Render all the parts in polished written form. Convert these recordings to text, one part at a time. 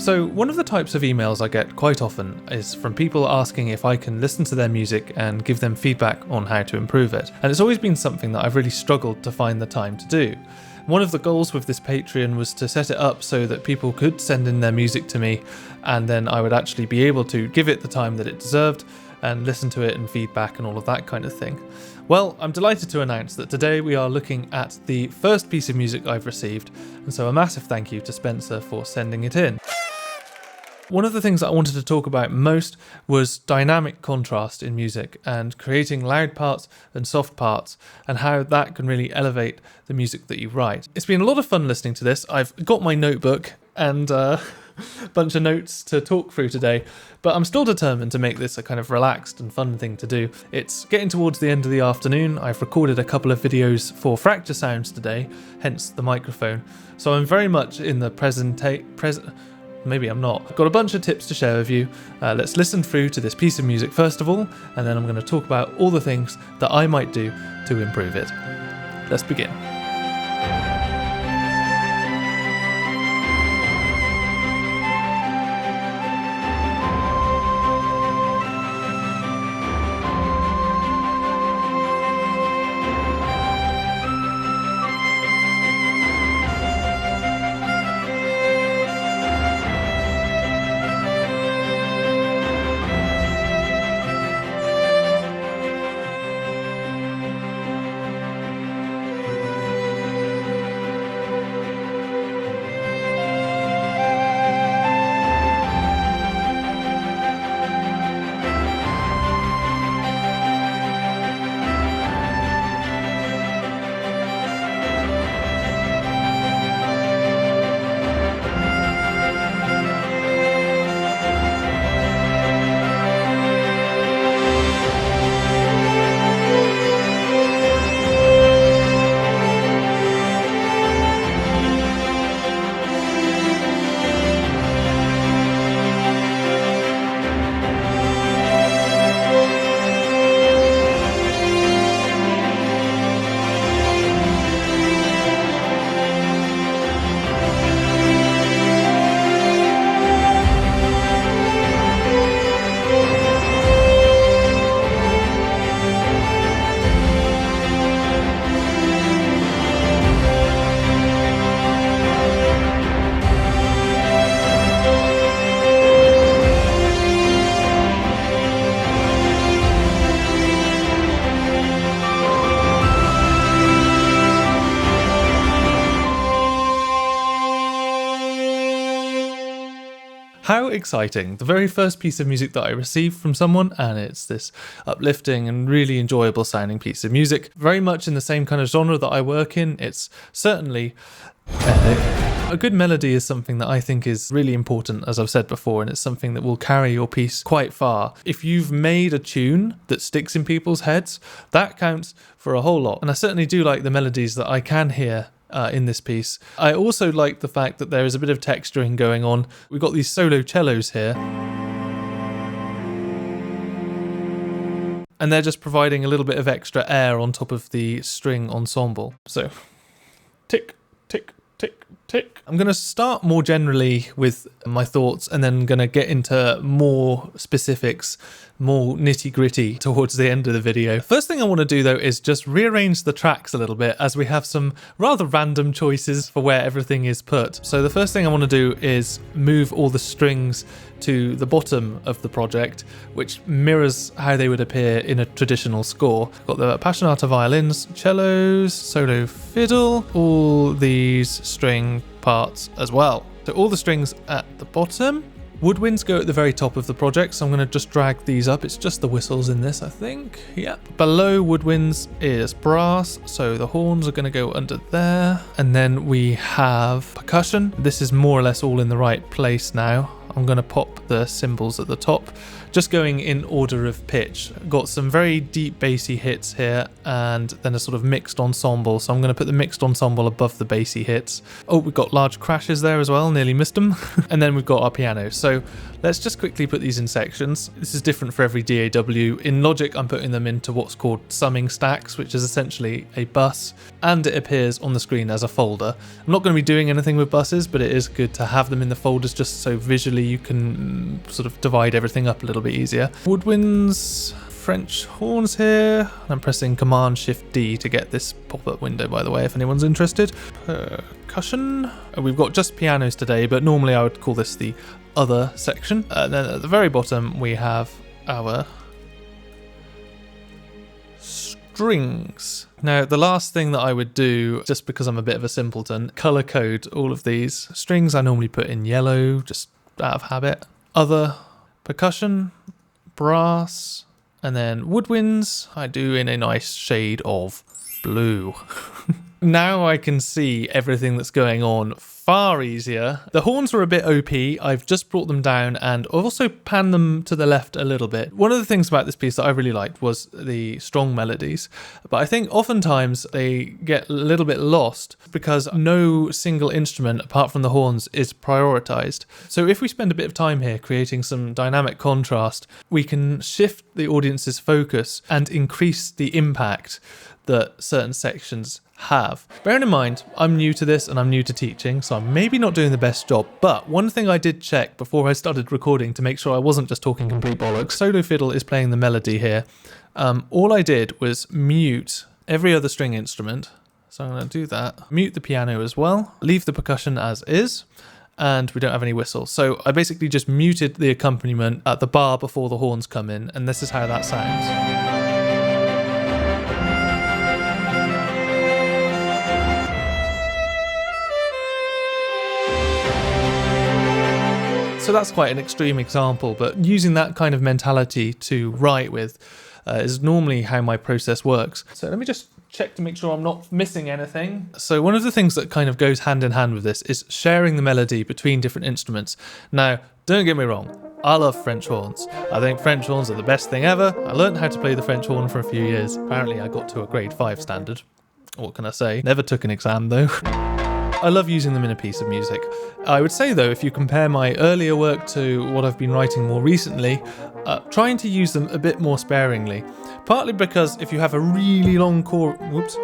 So one of the types of emails I get quite often is from people asking if I can listen to their music and give them feedback on how to improve it. And it's always been something that I've really struggled to find the time to do. One of the goals with this Patreon was to set it up so that people could send in their music to me, and then I would actually be able to give it the time that it deserved and listen to it and feedback and all of that kind of thing. Well, I'm delighted to announce that today we are looking at the first piece of music I've received, and so a massive thank you to Spencer for sending it in. One of the things that I wanted to talk about most was dynamic contrast in music and creating loud parts and soft parts and how that can really elevate the music that you write. It's been a lot of fun listening to this. I've got my notebook and a bunch of notes to talk through today, but I'm still determined to make this a kind of relaxed and fun thing to do. It's getting towards the end of the afternoon. I've recorded a couple of videos for Fracture Sounds today, hence the microphone. So I'm very much in the Maybe I'm not. I've got a bunch of tips to share with you. Let's listen through to this piece of music first of all, and then I'm going to talk about all the things that I might do to improve it. Let's begin. How exciting. The very first piece of music that I received from someone, and it's this uplifting and really enjoyable sounding piece of music. Very much in the same kind of genre that I work in. It's certainly epic. A good melody is something that I think is really important, as I've said before, and it's something that will carry your piece quite far. If you've made a tune that sticks in people's heads, that counts for a whole lot. And I certainly do like the melodies that I can hear in this piece. I also like the fact that there is a bit of texturing going on. We've got these solo cellos here, and they're just providing a little bit of extra air on top of the string ensemble. So tick, tick, tick, tick. I'm going to start more generally with my thoughts and then going to get into more specifics, more nitty-gritty towards the end of the video. First thing I want to do though is just rearrange the tracks a little bit, as we have some rather random choices for where everything is put. So the first thing I want to do is move all the strings to the bottom of the project, which mirrors how they would appear in a traditional score. Got the Appassionata violins, cellos, solo fiddle, all these string parts as well. So all the strings at the bottom. Woodwinds go at the very top of the project, so I'm going to just drag these up. It's just the whistles in this, I think. Yep. Below woodwinds is brass, so the horns are going to go under there. And then we have percussion. This is more or less all in the right place now. I'm going to pop the cymbals at the top Just going in order of pitch. Got some very deep bassy hits here and then a sort of mixed ensemble. So I'm going to put the mixed ensemble above the bassy hits. Oh, we've got large crashes there as well, nearly missed them. And then we've got our piano. So let's just quickly put these in sections. This is different for every DAW. In Logic, I'm putting them into what's called summing stacks, which is essentially a bus, and it appears on the screen as a folder. I'm not going to be doing anything with buses, but it is good to have them in the folders just so visually you can sort of divide everything up a little bit easier. Woodwinds, French horns here. I'm pressing Command-Shift-D to get this pop-up window, by the way, if anyone's interested. Percussion. We've got just pianos today, but normally I would call this the other section. And then at the very bottom we have our strings. Now, the last thing that I would do, just because I'm a bit of a simpleton, color code all of these. Strings I normally put in yellow, just out of habit. Other, percussion, brass, and then woodwinds I do in a nice shade of blue. Now I can see everything that's going on far easier. The horns were a bit OP. I've just brought them down and I've also panned them to the left a little bit. One of the things about this piece that I really liked was the strong melodies, but I think oftentimes they get a little bit lost because no single instrument apart from the horns is prioritized. So if we spend a bit of time here creating some dynamic contrast, we can shift the audience's focus and increase the impact that certain sections have. Bearing in mind, I'm new to this and I'm new to teaching, so I'm maybe not doing the best job, but one thing I did check before I started recording to make sure I wasn't just talking complete bollocks. Solo fiddle is playing the melody here. All I did was mute every other string instrument, so I'm going to do that. Mute the piano as well, leave the percussion as is, and we don't have any whistle. So I basically just muted the accompaniment at the bar before the horns come in, and this is how that sounds. So that's quite an extreme example, but using that kind of mentality to write with is normally how my process works. So let me just check to make sure I'm not missing anything. So one of the things that kind of goes hand in hand with this is sharing the melody between different instruments. Now, don't get me wrong, I love French horns. I think French horns are the best thing ever. I learned how to play the French horn for a few years. Apparently I got to a grade 5 standard. What can I say? Never took an exam though. I love using them in a piece of music. I would say though, if you compare my earlier work to what I've been writing more recently, trying to use them a bit more sparingly. Partly because if you have a really long chorus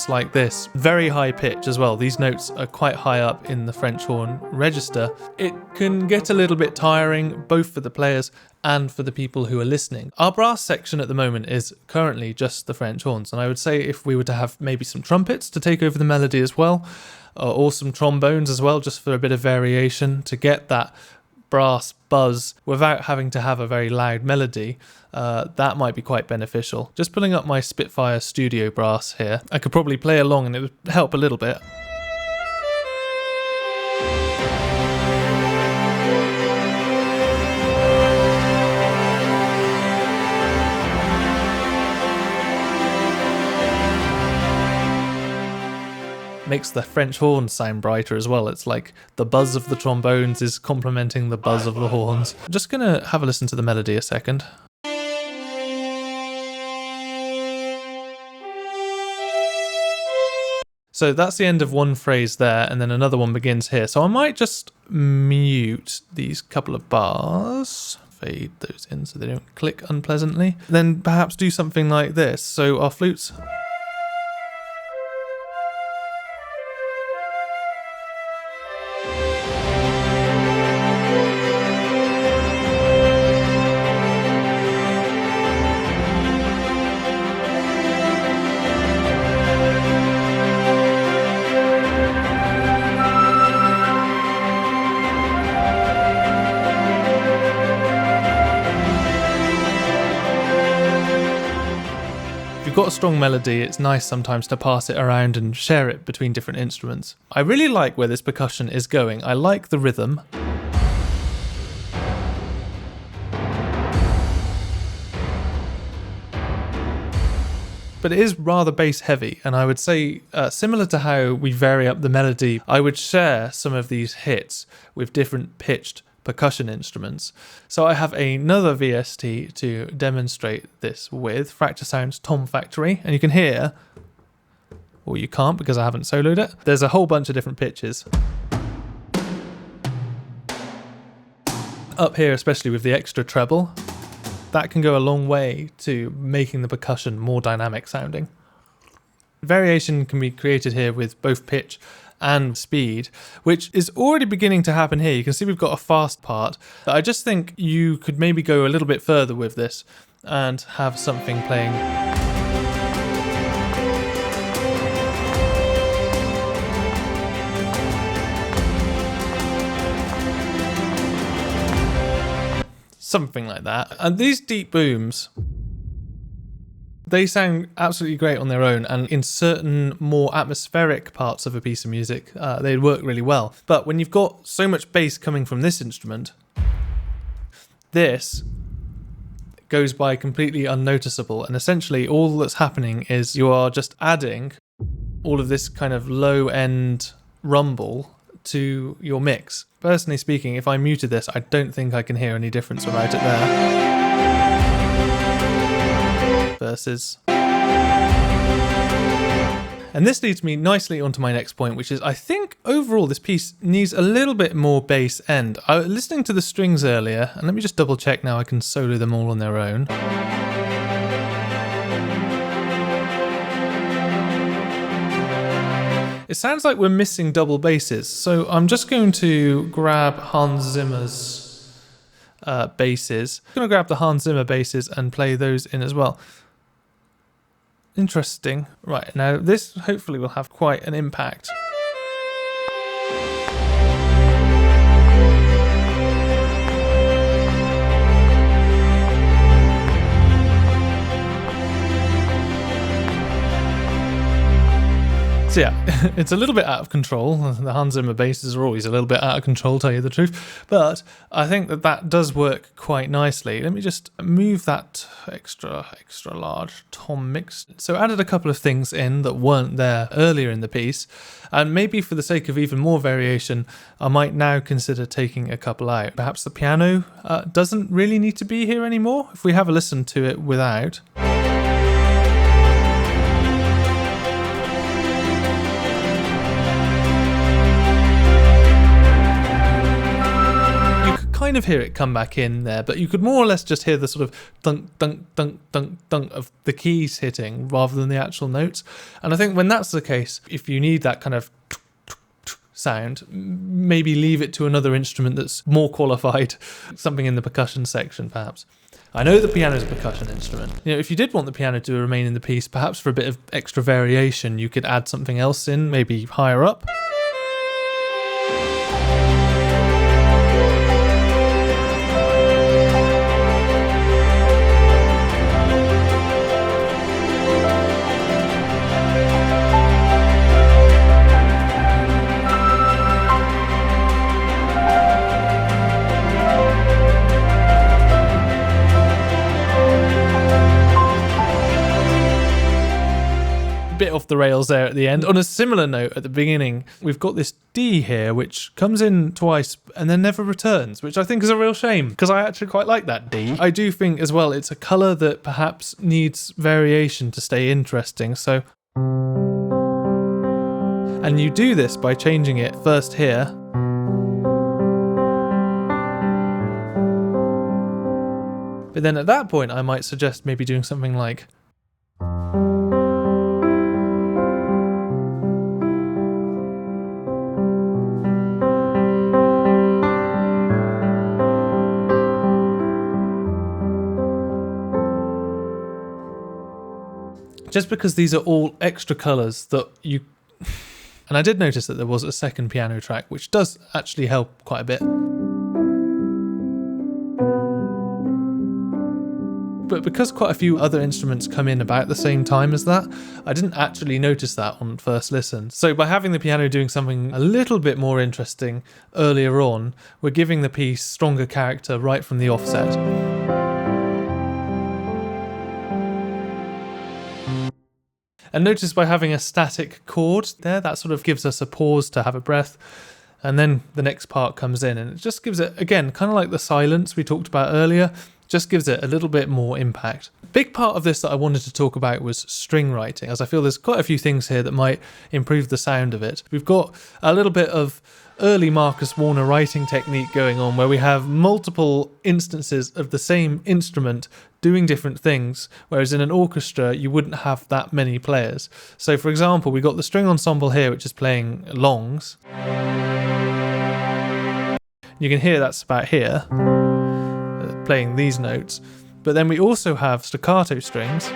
like this, very high pitch as well, these notes are quite high up in the French horn register, it can get a little bit tiring, both for the players and for the people who are listening. Our brass section at the moment is currently just the French horns, and I would say if we were to have maybe some trumpets to take over the melody as well, or some trombones as well, just for a bit of variation, to get that brass buzz without having to have a very loud melody, that might be quite beneficial. Just pulling up my Spitfire Studio brass here, I could probably play along and it would help a little bit. Makes the French horns sound brighter as well. It's like the buzz of the trombones is complementing the buzz of the horns. I'm just gonna have a listen to the melody a second. So that's the end of one phrase there, and then another one begins here. So I might just mute these couple of bars, fade those in so they don't click unpleasantly. Then perhaps do something like this. So our flutes. Got a strong melody, it's nice sometimes to pass it around and share it between different instruments. I really like where this percussion is going. I like the rhythm. But it is rather bass heavy, and I would say similar to how we vary up the melody, I would share some of these hits with different pitched percussion instruments. So I have another VST to demonstrate this with, Fracture Sounds Tom Factory, and you can hear, or you can't because I haven't soloed it, there's a whole bunch of different pitches. Up here, especially with the extra treble, that can go a long way to making the percussion more dynamic sounding. Variation can be created here with both pitch and speed, which is already beginning to happen here. You can see we've got a fast part. I just think you could maybe go a little bit further with this and have something playing. Something like that. And these deep booms, they sound absolutely great on their own, and in certain more atmospheric parts of a piece of music, they'd work really well. But when you've got so much bass coming from this instrument, this goes by completely unnoticeable, and essentially all that's happening is you are just adding all of this kind of low-end rumble to your mix. Personally speaking, if I muted this, I don't think I can hear any difference without it there. Versus. And this leads me nicely onto my next point, which is I think overall this piece needs a little bit more bass end. I was listening to the strings earlier, and let me just double check now I can solo them all on their own. It sounds like we're missing double basses, so I'm just going to grab Hans Zimmer's basses. I'm going to grab the Hans Zimmer basses and play those in as well. Interesting. Right, now this hopefully will have quite an impact. So yeah, it's a little bit out of control. The Hans Zimmer basses are always a little bit out of control, tell you the truth. But I think that does work quite nicely. Let me just move that extra large tom mix. So added a couple of things in that weren't there earlier in the piece. And maybe for the sake of even more variation, I might now consider taking a couple out. Perhaps the piano doesn't really need to be here anymore. If we have a listen to it without. Kind of hear it come back in there, but you could more or less just hear the sort of dunk, dunk, dunk, dunk, dunk of the keys hitting rather than the actual notes. And I think when that's the case, if you need that kind of sound, maybe leave it to another instrument that's more qualified, something in the percussion section perhaps. I know the piano is a percussion instrument. You know, if you did want the piano to remain in the piece, perhaps for a bit of extra variation, you could add something else in, maybe higher up. Bit off the rails there at the end. On a similar note at the beginning, we've got this D here which comes in twice and then never returns, which I think is a real shame because I actually quite like that D. I do think as well it's a colour that perhaps needs variation to stay interesting, so and you do this by changing it first here but then at that point I might suggest maybe doing something like just because these are all extra colours that you... And I did notice that there was a second piano track, which does actually help quite a bit. But because quite a few other instruments come in about the same time as that, I didn't actually notice that on first listen. So by having the piano doing something a little bit more interesting earlier on, we're giving the piece stronger character right from the offset. And notice by having a static chord there, that sort of gives us a pause to have a breath and then the next part comes in, and it just gives it, again, kind of like the silence we talked about earlier, just gives it a little bit more impact. Big part of this that I wanted to talk about was string writing, as I feel there's quite a few things here that might improve the sound of it. We've got a little bit of early Marcus Warner writing technique going on, where we have multiple instances of the same instrument doing different things, whereas in an orchestra you wouldn't have that many players. So for example, we got the string ensemble here, which is playing longs. You can hear that's about here, playing these notes. But then we also have staccato strings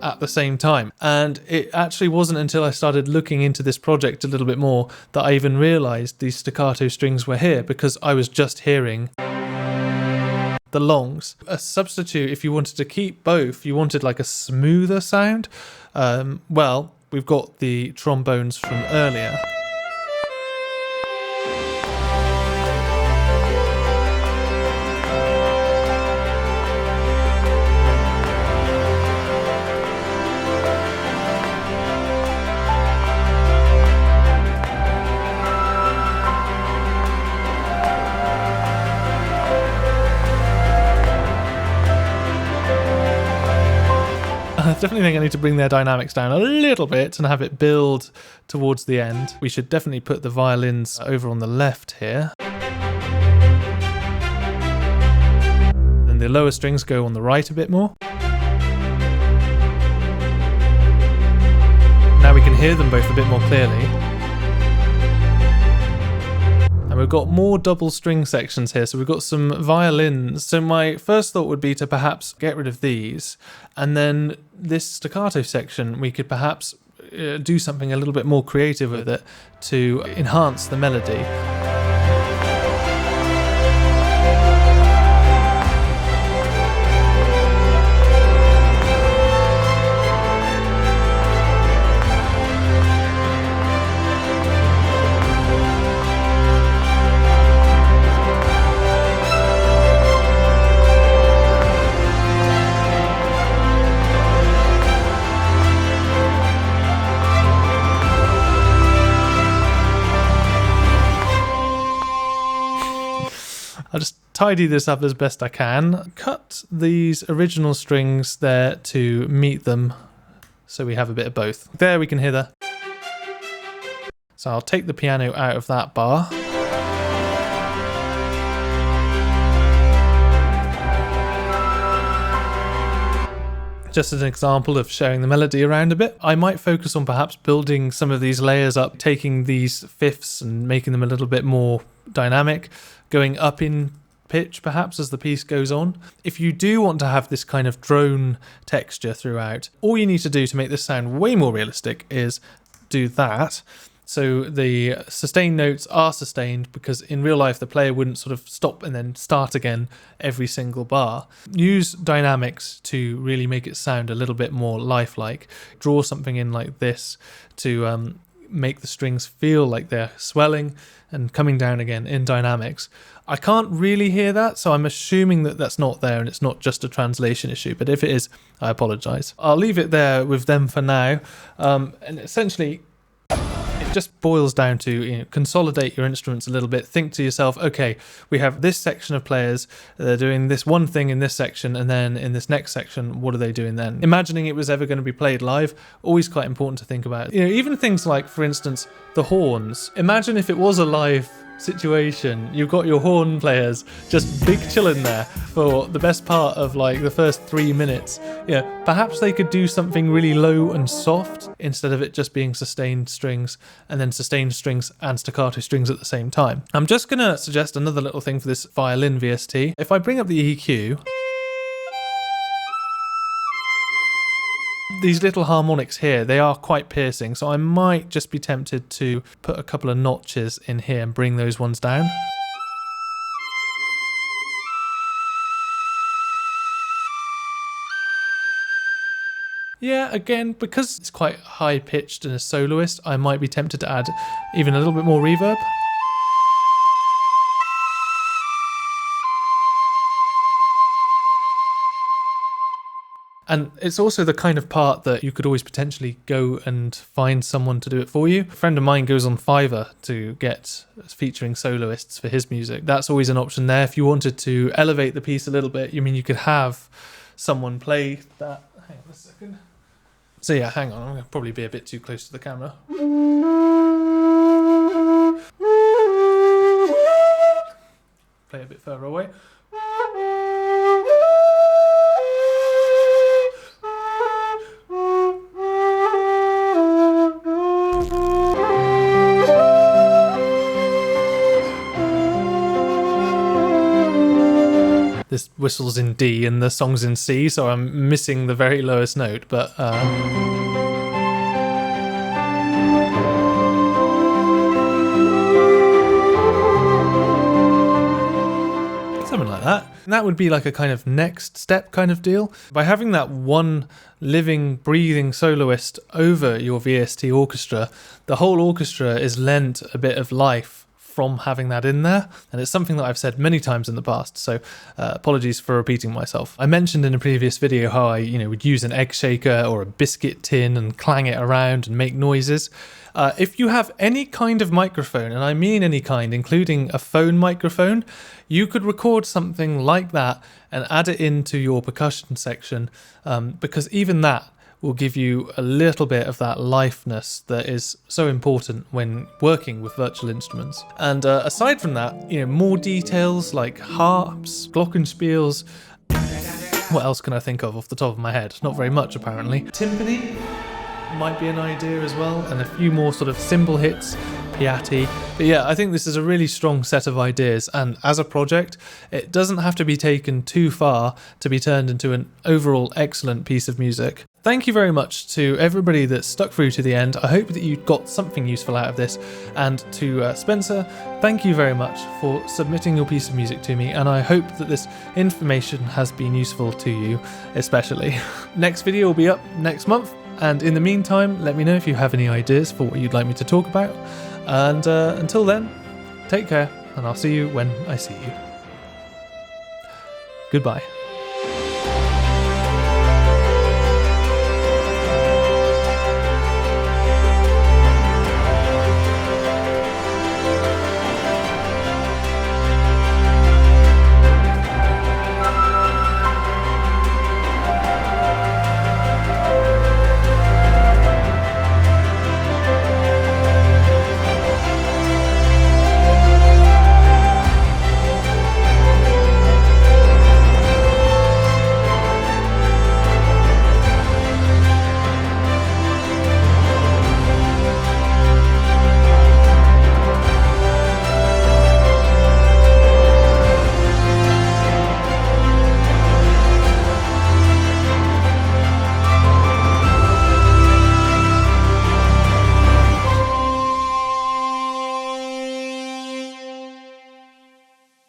at the same time. And it actually wasn't until I started looking into this project a little bit more that I even realised these staccato strings were here, because I was just hearing the longs. A substitute, if you wanted to keep both, you wanted like a smoother sound, well, we've got the trombones from earlier. I definitely think I need to bring their dynamics down a little bit and have it build towards the end. We should definitely put the violins over on the left here. And the lower strings go on the right a bit more. Now we can hear them both a bit more clearly. And we've got more double string sections here, so we've got some violins. So my first thought would be to perhaps get rid of these, and then this staccato section, we could perhaps do something a little bit more creative with it to enhance the melody. I'll just tidy this up as best I can. Cut these original strings there to meet them, so we have a bit of both. There we can hear the... So I'll take the piano out of that bar. Just as an example of showing the melody around a bit, I might focus on perhaps building some of these layers up, taking these fifths and making them a little bit more dynamic, going up in pitch perhaps as the piece goes on. If you do want to have this kind of drone texture throughout, all you need to do to make this sound way more realistic is do that. So the sustained notes are sustained, because in real life the player wouldn't sort of stop and then start again every single bar. Use dynamics to really make it sound a little bit more lifelike. Draw something in like this to make the strings feel like they're swelling and coming down again in dynamics. I can't really hear that, so I'm assuming that that's not there and it's not just a translation issue, but if it is, I apologise. I'll leave it there with them for now, and essentially it just boils down to, consolidate your instruments a little bit. Think to yourself, okay, we have this section of players, they're doing this one thing in this section, and then in this next section, what are they doing then? Imagining it was ever going to be played live, always quite important to think about. Even things like, for instance, the horns. Imagine if it was a live situation, you've got your horn players just big chilling there for the best part of like the first 3 minutes. Perhaps they could do something really low and soft instead of it just being sustained strings and then sustained strings and staccato strings at the same time. I'm just gonna suggest another little thing for this violin VST. If I bring up the EQ, these little harmonics here, they are quite piercing, so I might just be tempted to put a couple of notches in here and bring those ones down. Yeah, again, because it's quite high pitched and a soloist, I might be tempted to add even a little bit more reverb. And it's also the kind of part that you could always potentially go and find someone to do it for you. A friend of mine goes on Fiverr to get featuring soloists for his music. That's always an option there. If you wanted to elevate the piece a little bit, you could have someone play that. Hang on a second. So yeah, hang on, I'm going to probably be a bit too close to the camera. Play a bit further away. This whistle's in D and the song's in C, so I'm missing the very lowest note, but something like that. And that would be like a kind of next step kind of deal. By having that one living, breathing soloist over your VST orchestra, the whole orchestra is lent a bit of life from having that in there, and it's something that I've said many times in the past, so apologies for repeating myself. I mentioned in a previous video how I would use an egg shaker or a biscuit tin and clang it around and make noises. If you have any kind of microphone, and I mean any kind, including a phone microphone, you could record something like that and add it into your percussion section, because even that will give you a little bit of that liveness that is so important when working with virtual instruments. And aside from that, more details like harps, glockenspiels. What else can I think of off the top of my head? Not very much, apparently. Timpani might be an idea as well, and a few more sort of cymbal hits, piatti. But yeah, I think this is a really strong set of ideas, and as a project, it doesn't have to be taken too far to be turned into an overall excellent piece of music. Thank you very much to everybody that stuck through to the end. I hope that you got something useful out of this. And to Spencer, thank you very much for submitting your piece of music to me, and I hope that this information has been useful to you, especially. Next video will be up next month, and in the meantime, let me know if you have any ideas for what you'd like me to talk about. And until then, take care, and I'll see you when I see you. Goodbye.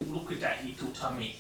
Look at that little tummy.